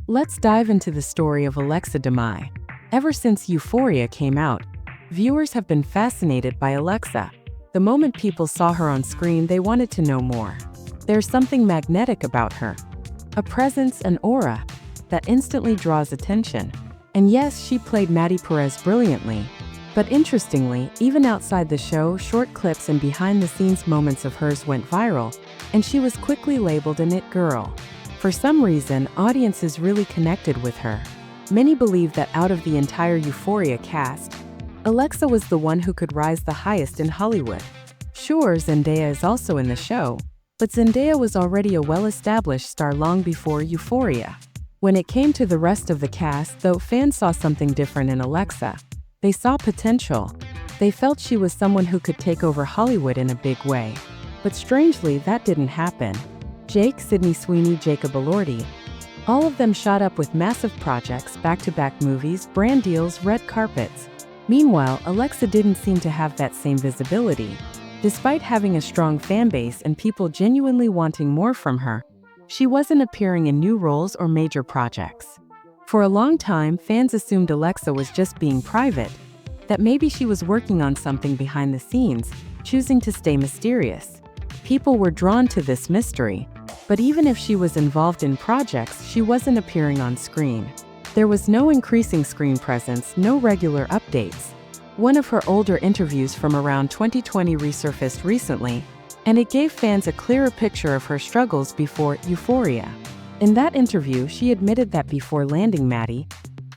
Let's dive into the story of Alexa Demie. Ever since Euphoria came out, viewers have been fascinated by Alexa. The moment people saw her on screen, they wanted to know more. There's something magnetic about her. A presence, an aura, that instantly draws attention. And yes, she played Maddie Perez brilliantly. But interestingly, even outside the show, short clips and behind-the-scenes moments of hers went viral, and she was quickly labeled an it girl. For some reason, audiences really connected with her. Many believe that out of the entire Euphoria cast, Alexa was the one who could rise the highest in Hollywood. Sure, Zendaya is also in the show, but Zendaya was already a well-established star long before Euphoria. When it came to the rest of the cast, though, fans saw something different in Alexa. They saw potential. They felt she was someone who could take over Hollywood in a big way. But strangely, that didn't happen. Jake, Sydney Sweeney, Jacob Elordi, all of them shot up with massive projects, back-to-back movies, brand deals, red carpets. Meanwhile, Alexa didn't seem to have that same visibility. Despite having a strong fanbase and people genuinely wanting more from her, she wasn't appearing in new roles or major projects. For a long time, fans assumed Alexa was just being private, that maybe she was working on something behind the scenes, choosing to stay mysterious. People were drawn to this mystery, but even if she was involved in projects, she wasn't appearing on screen. There was no increasing screen presence, no regular updates. One of her older interviews from around 2020 resurfaced recently, and it gave fans a clearer picture of her struggles before Euphoria. In that interview, she admitted that before landing Maddie,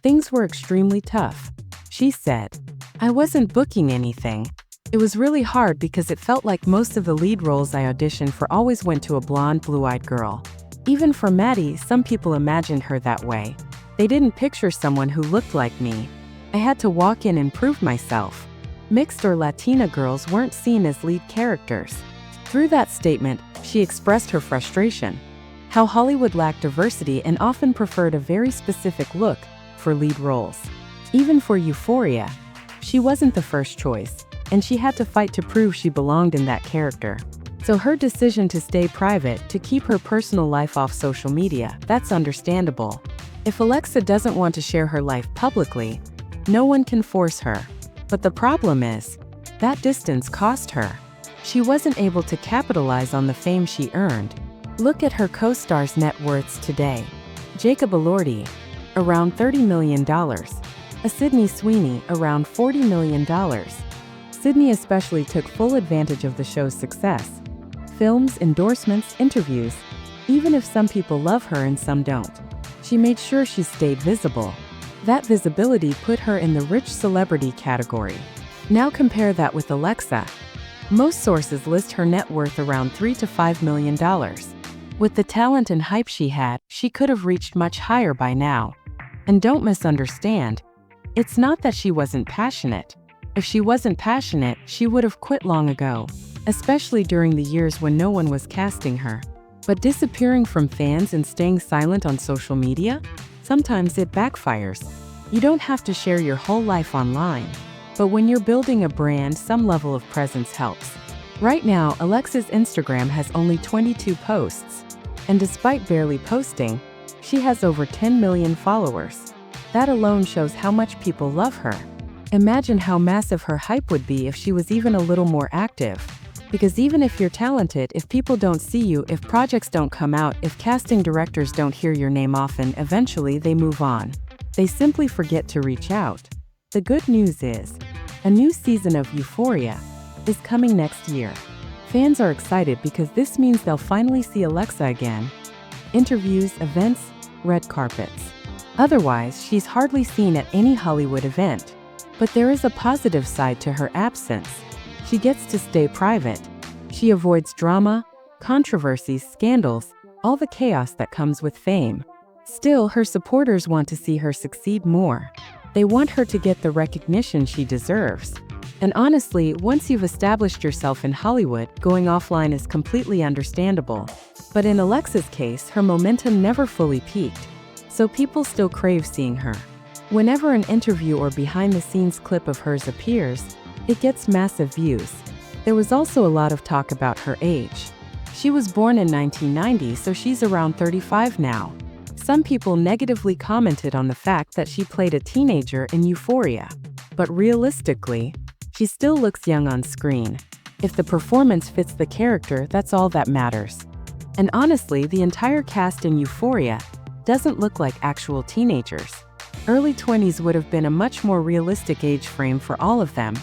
things were extremely tough. She said, "I wasn't booking anything. It was really hard because it felt like most of the lead roles I auditioned for always went to a blonde, blue-eyed girl. Even for Maddie, some people imagined her that way. They didn't picture someone who looked like me. I had to walk in and prove myself. Mixed or Latina girls weren't seen as lead characters." Through that statement, she expressed her frustration. How Hollywood lacked diversity and often preferred a very specific look for lead roles. Even for Euphoria, she wasn't the first choice, and she had to fight to prove she belonged in that character. So her decision to stay private, to keep her personal life off social media, that's understandable. If Alexa doesn't want to share her life publicly, no one can force her. But the problem is, that distance cost her. She wasn't able to capitalize on the fame she earned. Look at her co-stars' net worths today. Jacob Elordi, around $30 million. A Sydney Sweeney, around $40 million. Sydney especially took full advantage of the show's success. Films, endorsements, interviews. Even if some people love her and some don't, she made sure she stayed visible. That visibility put her in the rich celebrity category. Now compare that with Alexa. Most sources list her net worth around $3 to $5 million. With the talent and hype she had, she could have reached much higher by now. And don't misunderstand, it's not that she wasn't passionate. If she wasn't passionate, she would have quit long ago, especially during the years when no one was casting her. But disappearing from fans and staying silent on social media? Sometimes it backfires. You don't have to share your whole life online. But when you're building a brand, some level of presence helps. Right now, Alexa's Instagram has only 22 posts. And despite barely posting, she has over 10 million followers. That alone shows how much people love her. Imagine how massive her hype would be if she was even a little more active. Because even if you're talented, if people don't see you, if projects don't come out, if casting directors don't hear your name often, eventually they move on. They simply forget to reach out. The good news is, a new season of Euphoria is coming next year. Fans are excited because this means they'll finally see Alexa again. Interviews, events, red carpets. Otherwise, she's hardly seen at any Hollywood event. But there is a positive side to her absence. She gets to stay private. She avoids drama, controversies, scandals, all the chaos that comes with fame. Still, her supporters want to see her succeed more. They want her to get the recognition she deserves. And honestly, once you've established yourself in Hollywood, going offline is completely understandable. But in Alexa's case, her momentum never fully peaked. So people still crave seeing her. Whenever an interview or behind-the-scenes clip of hers appears, it gets massive views. There was also a lot of talk about her age. She was born in 1990, so she's around 35 now. Some people negatively commented on the fact that she played a teenager in Euphoria. But realistically, she still looks young on screen. If the performance fits the character, that's all that matters. And honestly, the entire cast in Euphoria doesn't look like actual teenagers. Early 20s would have been a much more realistic age frame for all of them.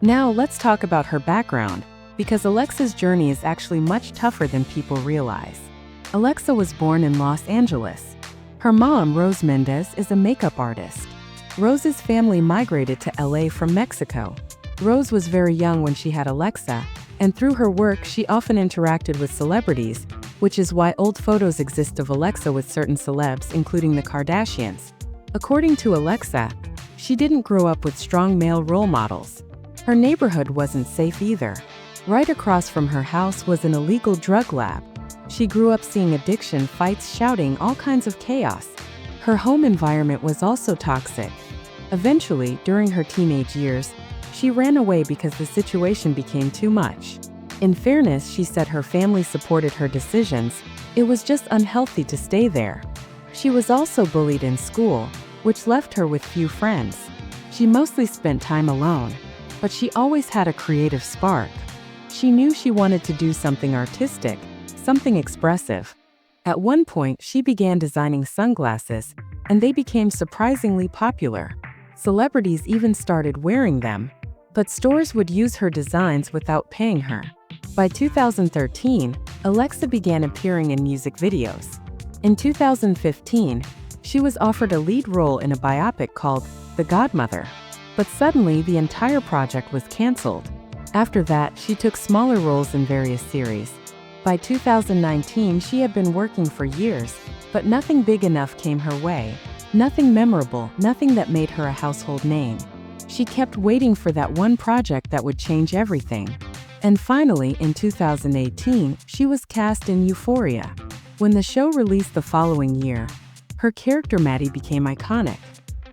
Now let's talk about her background, because Alexa's journey is actually much tougher than people realize. Alexa was born in Los Angeles. Her mom, Rose Mendez, is a makeup artist. Rose's family migrated to LA from Mexico. Rose was very young when she had Alexa, and through her work she often interacted with celebrities, which is why old photos exist of Alexa with certain celebs, including the Kardashians. According to Alexa, she didn't grow up with strong male role models. Her neighborhood wasn't safe either. Right across from her house was an illegal drug lab. She grew up seeing addiction, fights, shouting, all kinds of chaos. Her home environment was also toxic. Eventually, during her teenage years, she ran away because the situation became too much. In fairness, she said her family supported her decisions. It was just unhealthy to stay there. She was also bullied in school, which left her with few friends. She mostly spent time alone, but she always had a creative spark. She knew she wanted to do something artistic, something expressive. At one point, she began designing sunglasses, and they became surprisingly popular. Celebrities even started wearing them, but stores would use her designs without paying her. By 2013, Alexa began appearing in music videos. In 2015, she was offered a lead role in a biopic called The Godmother. But suddenly, the entire project was canceled. After that, she took smaller roles in various series. By 2019, she had been working for years, but nothing big enough came her way. Nothing memorable, nothing that made her a household name. She kept waiting for that one project that would change everything. And finally, in 2018, she was cast in Euphoria. When the show released the following year, her character Maddie became iconic.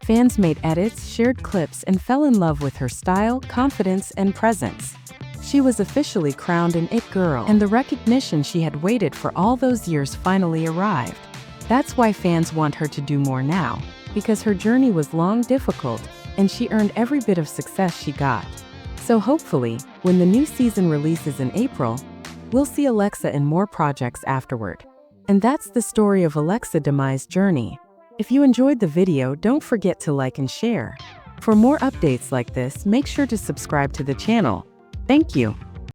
Fans made edits, shared clips, and fell in love with her style, confidence, and presence. She was officially crowned an It Girl, and the recognition she had waited for all those years finally arrived. That's why fans want her to do more now, because her journey was long, difficult, and she earned every bit of success she got. So hopefully, when the new season releases in April, we'll see Alexa in more projects afterward. And that's the story of Alexa Demie's journey. If you enjoyed the video, don't forget to like and share. For more updates like this, make sure to subscribe to the channel. Thank you.